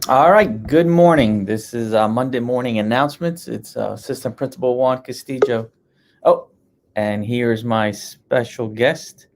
All right. Good morning. This is Monday morning announcements. It's Assistant Principal Juan Castillo. Oh, and here's my special guest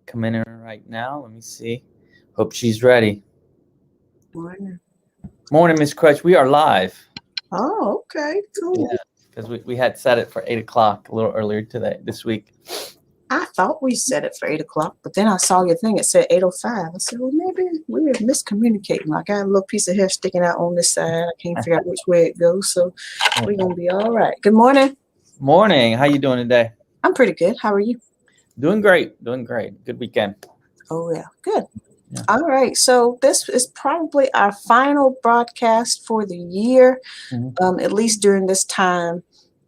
coming in right now. Let me see. Hope she's ready. Morning. Morning, Miss Crutch. We are live. Oh, okay, Yeah, cool. because we had set it for 8 o'clock a little earlier today this week. I thought we set it for 8 o'clock, but then I saw your thing. It said 8:05. I said, well, maybe we were miscommunicating. I got a little piece of hair sticking out on this side. I can't figure out which way it goes, so we're gonna be all right. Good morning. Morning. How you doing today? I'm pretty good. How are you? Doing great. Doing great. Good weekend. Oh yeah, good. Yeah. All right. So this is probably our final broadcast for the year, Mhm. at least during this time.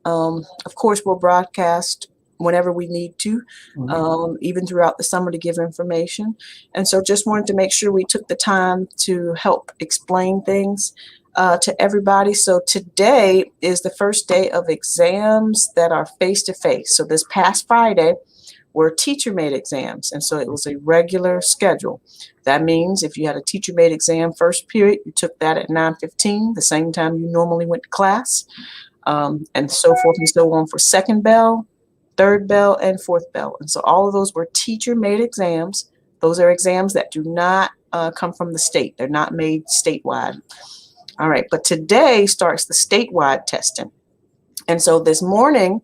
Of course, we'll broadcast whenever we need to, Mhm. even throughout the summer to give information. And so just wanted to make sure we took the time to help explain things to everybody. So today is the first day of exams that are face to face. So this past Friday were teacher made exams. And so it was a regular schedule. That means if you had a teacher made exam first period, you took that at 9:15, the same time you normally went to class, and so forth and so on for second bell, third bell, and fourth bell. And so all of those were teacher made exams. Those are exams that do not come from the state, they're not made statewide. All right, but today starts the statewide testing. And so this morning,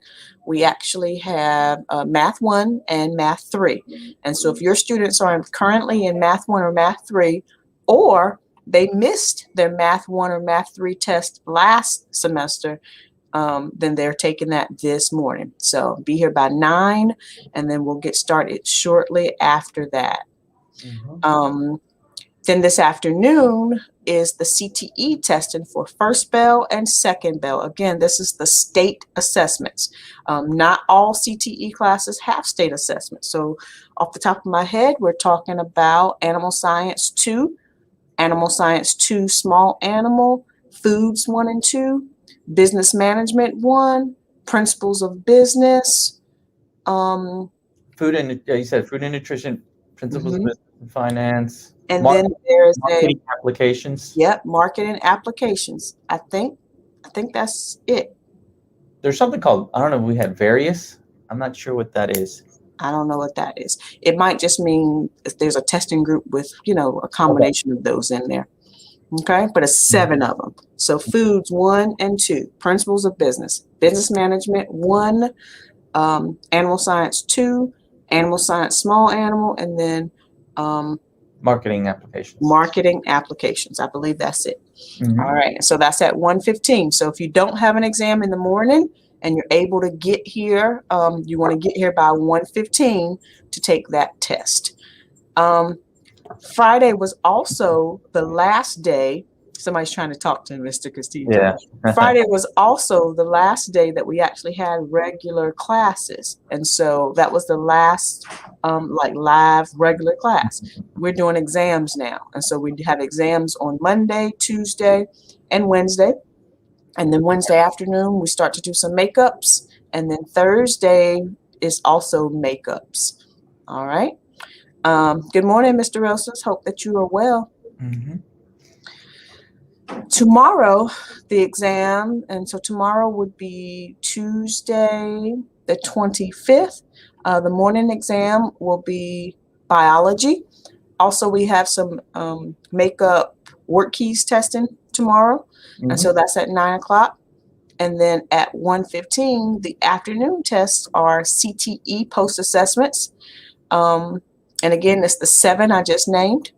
we actually have Math 1 and Math 3. And so if your students are currently in Math 1 or Math 3, or they missed their Math 1 or Math 3 test last semester, then they're taking that this morning. So be here by 9, and then we'll get started shortly after that. Mhm. Um, then this afternoon is the CTE testing for first bell and second bell. Again, this is the state assessments. Not all CTE classes have state assessments. So off the top of my head, we're talking about Animal Science 2, Animal Science 2 Small Animal, Foods 1 and 2, Business Management 1, Principles of Business. Um, Food and you said food and nutrition, principles of mhm. business and finance, And then there's a marketing applications. Yep, marketing applications. I think that's it. There's something called, I don't know if we had various. I'm not sure what that is. I don't know what that is. It might just mean if there's a testing group with, a Okay. combination of those in there. Okay, but it's Mhm. 7 of them. So foods 1 and 2, principles of business, business management 1, animal science 2, animal science small animal, and then um, Marketing applications. marketing applications. I believe that's it. All Hmm. right, so that's at 1:15. So if you don't have an exam in the morning and you're able to get here, you want to get here by 1:15 to take that test. Um, Friday was also the last day. Somebody's trying to talk to Mr. Castillo. Yeah. Friday was also the last day that we actually had regular classes. And so that was the last like live regular class. We're doing exams now. And so we have exams on Monday, Tuesday, and Wednesday. And then Wednesday afternoon, we start to do some makeups. And then Thursday is also makeups. All right. Good morning, Mr. Rosas. Hope that you are well. Hmm. Tomorrow, the exam, and so tomorrow would be Tuesday, the 25th. The morning exam will be biology. Also, we have some makeup work keys testing tomorrow, and Hmm. so that's at 9 o'clock. And then at 1:15, the afternoon tests are CTE post assessments. Um, and again, it's the 7 I just named.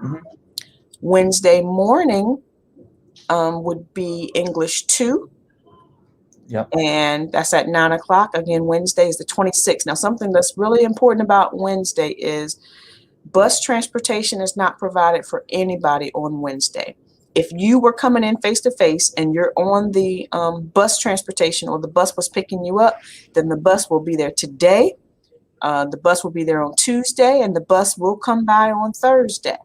Hmm. Wednesday morning would be English 2, Yep. and that's at 9 o'clock. Again, Wednesday is the 26th. Now, something that's really important about Wednesday is bus transportation is not provided for anybody on Wednesday. If you were coming in face to face and you're on the bus transportation or the bus was picking you up, then the bus will be there today. The bus will be there on Tuesday, and the bus will come by on Thursday.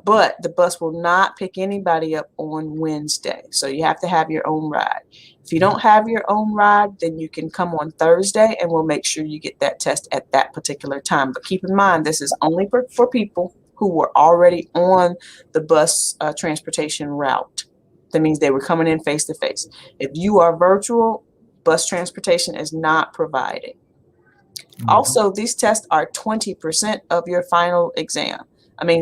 But the bus will not pick anybody up on Wednesday. So you have to have your own ride. If you don't have your own ride, then you can come on Thursday and we'll make sure you get that test at that particular time. But keep in mind, this is only for people who were already on the bus transportation route. That means they were coming in face to face. If you are virtual, bus transportation is not provided. Also, these tests are 20% of your final exam.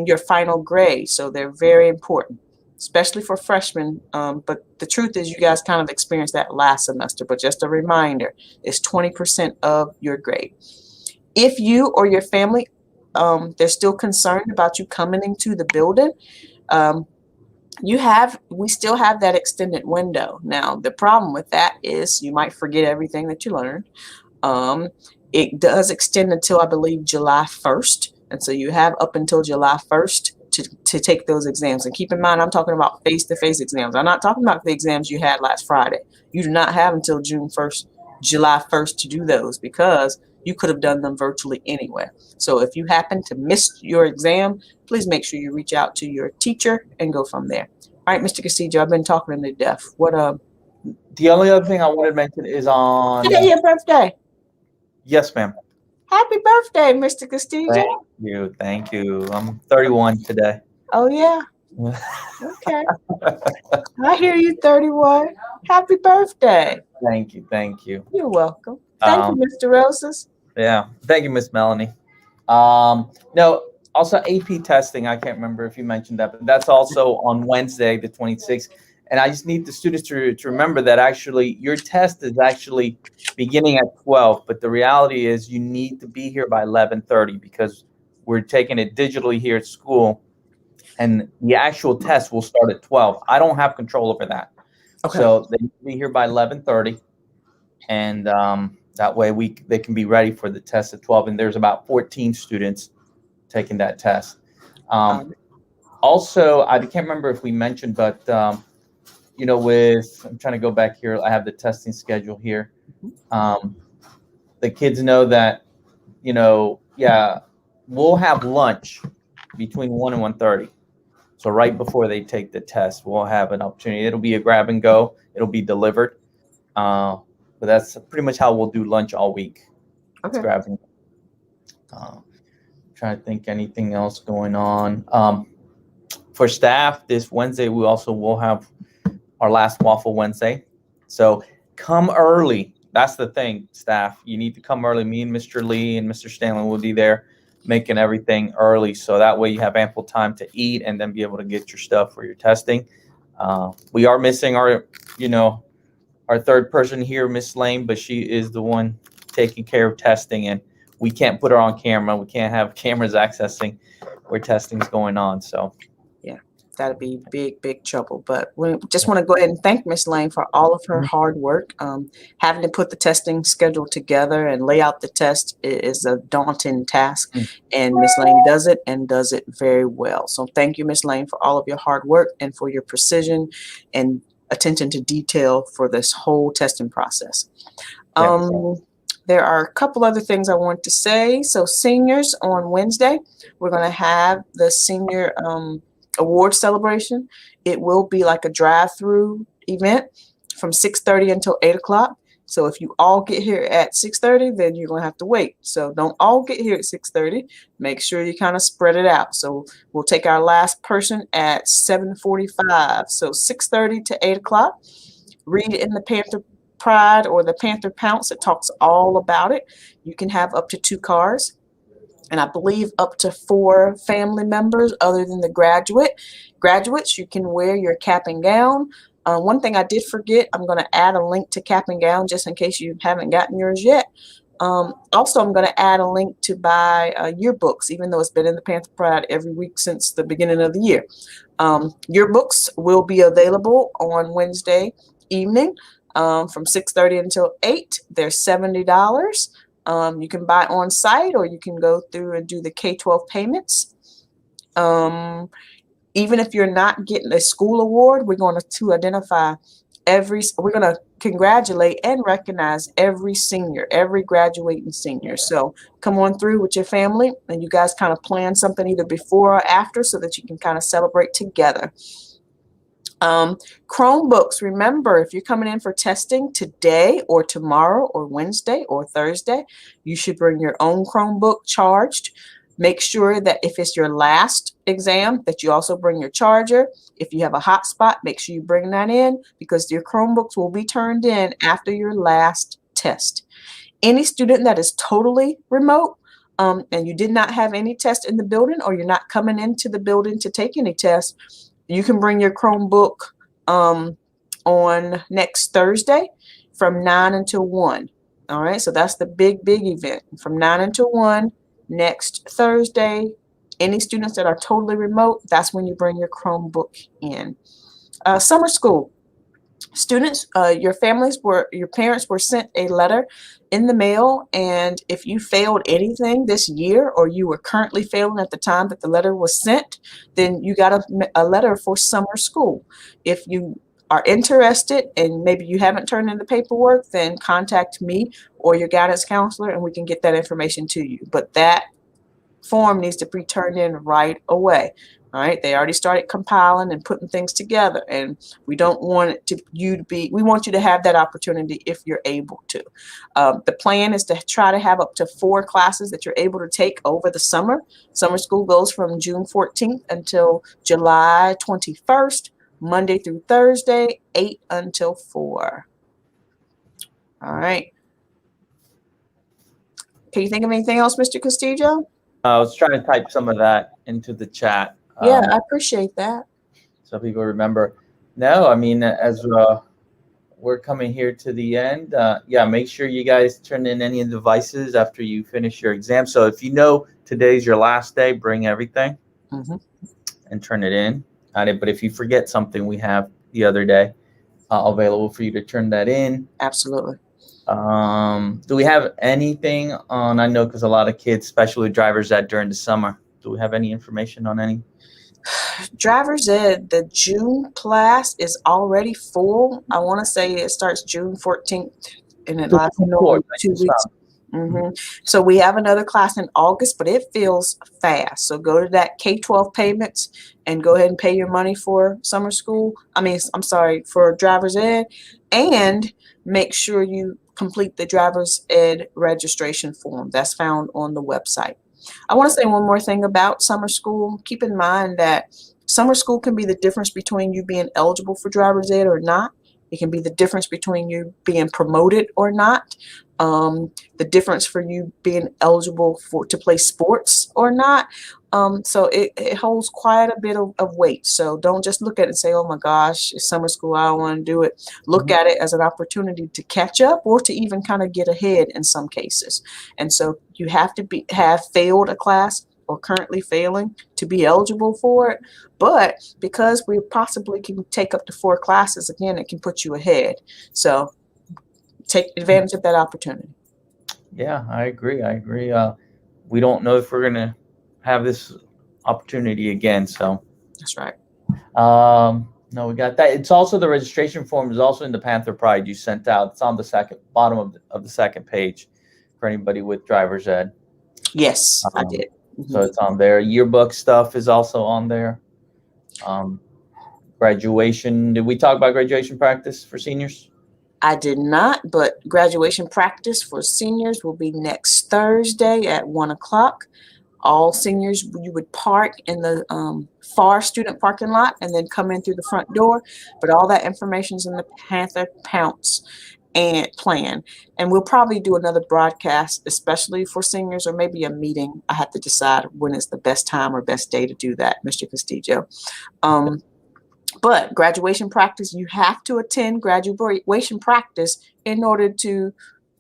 Your final grade. So they're very important, especially for freshmen. But the truth is, you guys kind of experienced that last semester. But just a reminder, it's 20% of your grade. If you or your family, they're still concerned about you coming into the building, we still have that extended window. Now, the problem with that is you might forget everything that you learned. It does extend until, I believe, July 1st. And so you have up until July 1st to take those exams. And keep in mind, I'm talking about face-to-face exams. I'm not talking about the exams you had last Friday. You do not have until July 1st to do those, because you could have done them virtually anyway. So if you happen to miss your exam, please make sure you reach out to your teacher and go from there. All right, Mr. Castillo, I've been talking him to death. The only other thing I wanted to mention is on. Today your birthday. Yes, ma'am. Happy birthday, Mr. Castillo. Thank you. I'm 31 today. Oh, yeah. Okay. I hear you, 31. Happy birthday. Thank you. You're welcome. Thank you, Mr. Rosas. Yeah. Thank you, Miss Melanie. No, also AP testing. I can't remember if you mentioned that, but that's also on Wednesday, the 26th. And I just need the students to remember that actually your test is actually beginning at 12, but the reality is you need to be here by 11:30 because we're taking it digitally here at school, and the actual test will start at 12. I don't have control over that. Okay. So they need to be here by 11:30, and that way they can be ready for the test at 12. And there's about 14 students taking that test. Also, I can't remember if we mentioned, but I'm trying to go back here. I have the testing schedule here. The kids know that, we'll have lunch between 1 and 1:30. So right before they take the test, we'll have an opportunity. It'll be a grab and go. It'll be delivered. But that's pretty much how we'll do lunch all week. Okay. It's grabbing. Trying to think anything else going on. For staff, this Wednesday, we also will have our last Waffle Wednesday. So come early. That's the thing, staff. You need to come early. Me and Mr. Lee and Mr. Stanley will be there making everything early. So that way you have ample time to eat and then be able to get your stuff for your testing. We are missing our third person here, Miss Lane, but she is the one taking care of testing, and we can't put her on camera. We can't have cameras accessing where testing's going on. So that'd be big trouble. But we just want to go ahead and thank Miss Lane for all of her hard work. Having to put the testing schedule together and lay out the test is a daunting task, and Miss Lane does it and does it very well. So thank you, Miss Lane, for all of your hard work and for your precision and attention to detail for this whole testing process. There are a couple other things I want to say. So seniors, on Wednesday, we're going to have the senior award celebration. It will be like a drive-through event from 6:30 until 8 o'clock. So if you all get here at 6:30, then you're going to have to wait. So don't all get here at 6:30. Make sure you kind of spread it out. So we'll take our last person at 7:45. So 6:30 to 8 o'clock. Read in the Panther Pride or the Panther Pounce. It talks all about it. You can have up to 2 cars, and I believe up to 4 family members other than the graduates. You can wear your cap and gown. One thing I did forget, I'm going to add a link to cap and gown just in case you haven't gotten yours yet. Also, I'm going to add a link to buy yearbooks, even though it's been in the Panther Pride every week since the beginning of the year. Yearbooks will be available on Wednesday evening from 6:30 until 8. They're $70. You can buy on site, or you can go through and do the K-12 payments. Even if you're not getting a school award, we're going to identify we're going to congratulate and recognize every senior, every graduating senior. So come on through with your family, and you guys kind of plan something either before or after so that you can kind of celebrate together. Chromebooks, remember, if you're coming in for testing today or tomorrow or Wednesday or Thursday, you should bring your own Chromebook charged. Make sure that if it's your last exam, that you also bring your charger. If you have a hotspot, make sure you bring that in, because your Chromebooks will be turned in after your last test. Any student that is totally remote, and you did not have any test in the building, or you're not coming into the building to take any tests, you can bring your Chromebook on next Thursday from 9 until 1. All right, so that's the big event from 9 until 1 next Thursday. Any students that are totally remote, that's when you bring your Chromebook in. Summer school. Students, your parents were sent a letter in the mail, and if you failed anything this year, or you were currently failing at the time that the letter was sent, then you got a letter for summer school. If you are interested and maybe you haven't turned in the paperwork, then contact me or your guidance counselor and we can get that information to you. But that form needs to be turned in right away. All right, they already started compiling and putting things together, and we don't want it to we want you to have that opportunity if you're able to. The plan is to try to have up to 4 classes that you're able to take over the summer. Summer school goes from June 14th until July 21st, Monday through Thursday, 8 until 4. All right. Can you think of anything else, Mr. Castillo? I was trying to type some of that into the chat. Yeah, I appreciate that. So people remember. No, I mean, as we're coming here to the end, yeah, make sure you guys turn in any devices after you finish your exam. So if you know today's your last day, bring everything and turn it in. But if you forget something, we have the other day available for you to turn that in. Absolutely. Do we have anything on, I know because a lot of kids, especially driver's ed during the summer, do we have any information on any? Driver's ed, the June class is already full. I want to say it starts June 14th and it lasts 2 weeks. So we have another class in August, but it feels fast. So go to that K-12 payments and go ahead and pay your money for summer school. I'm sorry, for driver's ed, and make sure you complete the driver's ed registration form. That's found on the website. I want to say one more thing about summer school. Keep in mind that summer school can be the difference between you being eligible for driver's ed or not. It can be the difference between you being promoted or not. The difference for you being eligible to play sports or not. So it holds quite a bit of weight. So don't just look at it and say, oh my gosh, it's summer school, I don't want to do it. Look at it as an opportunity to catch up or to even kind of get ahead in some cases. And so you have to have failed a class or currently failing to be eligible for it. But because we possibly can take up to 4 classes, again, it can put you ahead. So take advantage of that opportunity. Yeah, I agree. We don't know if we're going to have this opportunity again. So that's right. No, we got that. It's also the registration form is also in the Panther Pride you sent out. It's on the bottom of the second page for anybody with driver's ed. Yes, I did. So it's on there. Yearbook stuff is also on there. Graduation. Did we talk about graduation practice for seniors? I did not, but graduation practice for seniors will be next Thursday at 1 o'clock. All seniors, you would park in the FAR student parking lot and then come in through the front door. But all that information is in the Panther Pounce and plan. And we'll probably do another broadcast, especially for seniors, or maybe a meeting. I have to decide when is the best time or best day to do that, Mr. Castillo. But graduation practice, you have to attend graduation practice in order to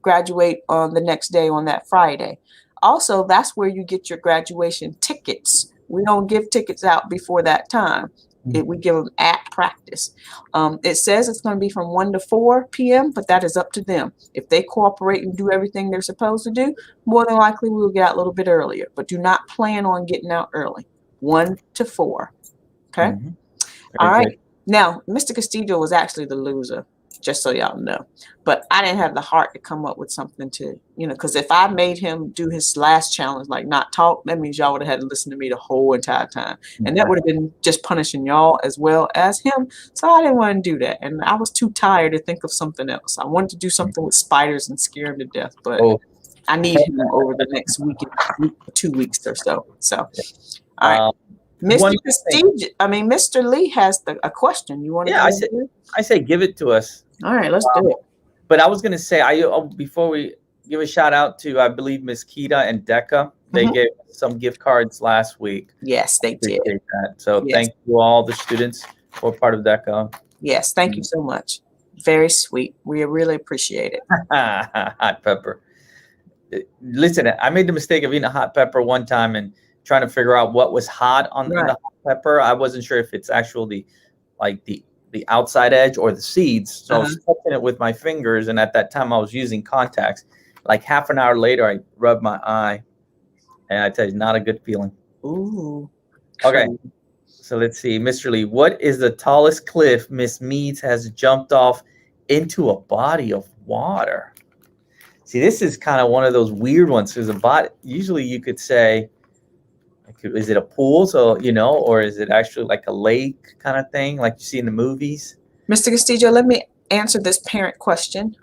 graduate on the next day on that Friday. Also, that's where you get your graduation tickets. We don't give tickets out before that time. We give them at practice. It says it's going to be from 1 to 4 p.m., but that is up to them. If they cooperate and do everything they're supposed to do, more than likely we will get out a little bit earlier. But do not plan on getting out early. 1 to 4. Okay? All right. Good. Now, Mr. Castillo was actually the loser, just so y'all know. But I didn't have the heart to come up with something to, because if I made him do his last challenge, like not talk, that means y'all would have had to listen to me the whole entire time. And that would have been just punishing y'all as well as him. So I didn't want to do that. And I was too tired to think of something else. I wanted to do something with spiders and scare him to death, but I need him over the next week, 2 weeks or so. So, all right. One Mr. Lee has a question. You want to? Yeah, I say give it to us. All right, let's do it. But I was going to say, before we give a shout out to, I believe, Miss Kita and Decca. They gave some gift cards last week. Yes, they did. That. So yes. Thank you all the students who are part of DECA. Yes, thank you so much. Very sweet. We really appreciate it. Hot pepper. Listen, I made the mistake of eating a hot pepper one time and trying to figure out what was hot on the hot pepper. I wasn't sure if it's actually the outside edge or the seeds. So I was touching it with my fingers, and at that time I was using contacts. Like half an hour later, I rubbed my eye, and I tell you, not a good feeling. Ooh. Okay. So let's see, Mr. Lee, what is the tallest cliff Miss Meads has jumped off into a body of water? See, this is kind of one of those weird ones. There's a body. Usually, you could say, is it a pool? So or is it actually like a lake kind of thing, like you see in the movies? Mr. Castillo, let me answer this parent question.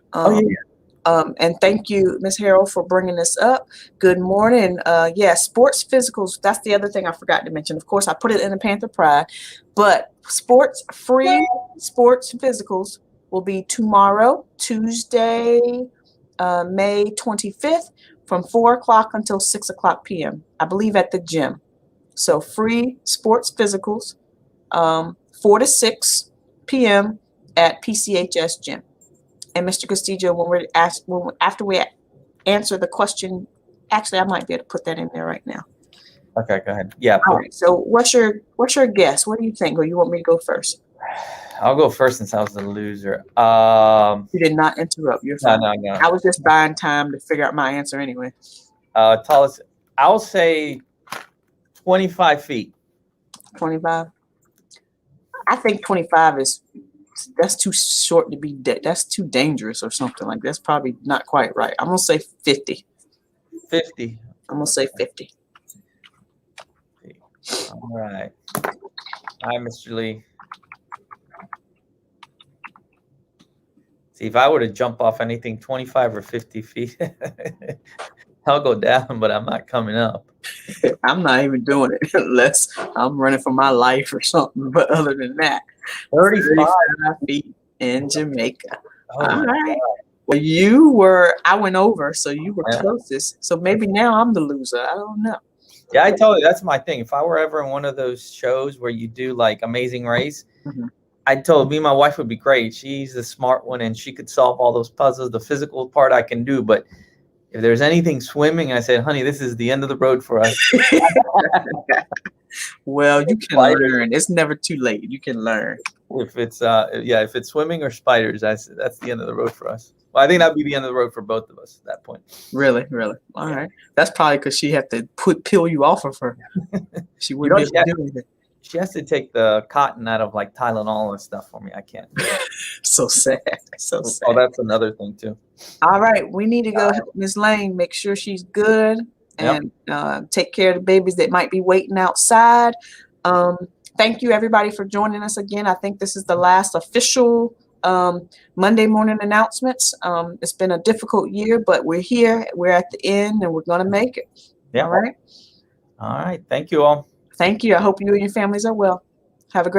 And thank you, Ms. Harrell, for bringing this up. Good morning. Sports physicals. That's the other thing I forgot to mention. Of course, I put it in the Panther Pride, but free sports physicals will be tomorrow, Tuesday, May 25th, from 4 o'clock until 6 o'clock p.m. I believe at the gym. So free sports physicals, 4 to 6 p.m. at PCHS gym. And Mr. Castillo, after we answer the question, actually, I might be able to put that in there right now. Okay, go ahead. Yeah. All right. So what's your guess? What do you think? Or you want me to go first? I'll go first since I was the loser. You did not interrupt. You're fine. No. I was just buying time to figure out my answer anyway. Tallest, I'll say 25 feet. 25? I think 25 that's too short to be that's too dangerous or something. Like that's probably not quite right. I'm gonna say 50. 50. I'm gonna say 50. All right. Hi, Mr. Lee. See, if I were to jump off anything 25 or 50 feet, I'll go down, but I'm not coming up. I'm not even doing it unless I'm running for my life or something. But other than that, 35 feet in Jamaica. Oh, all right. Well, I went over, so you were closest. So maybe now I'm the loser. I don't know. Yeah, I told you that's my thing. If I were ever in one of those shows where you do like Amazing Race, I told me my wife would be great. She's the smart one and she could solve all those puzzles. The physical part I can do, but if there's anything swimming, I said, honey, this is the end of the road for us. Well, you can learn. It's never too late. You can learn. If it's swimming or spiders, that's the end of the road for us. Well, I think that'd be the end of the road for both of us at that point. Really? All right. That's probably because she had to peel you off of her. She wouldn't be able to do anything. She has to take the cotton out of like Tylenol and stuff for me. I can't. So sad. So sad. Oh, that's another thing too. All right. We need to go help Ms. Lane, make sure she's good and take care of the babies that might be waiting outside. Thank you, everybody, for joining us again. I think this is the last official Monday morning announcements. It's been a difficult year, but we're here. We're at the end, and we're going to make it. Yeah. All right. All right. Thank you all. Thank you. I hope you and your families are well. Have a great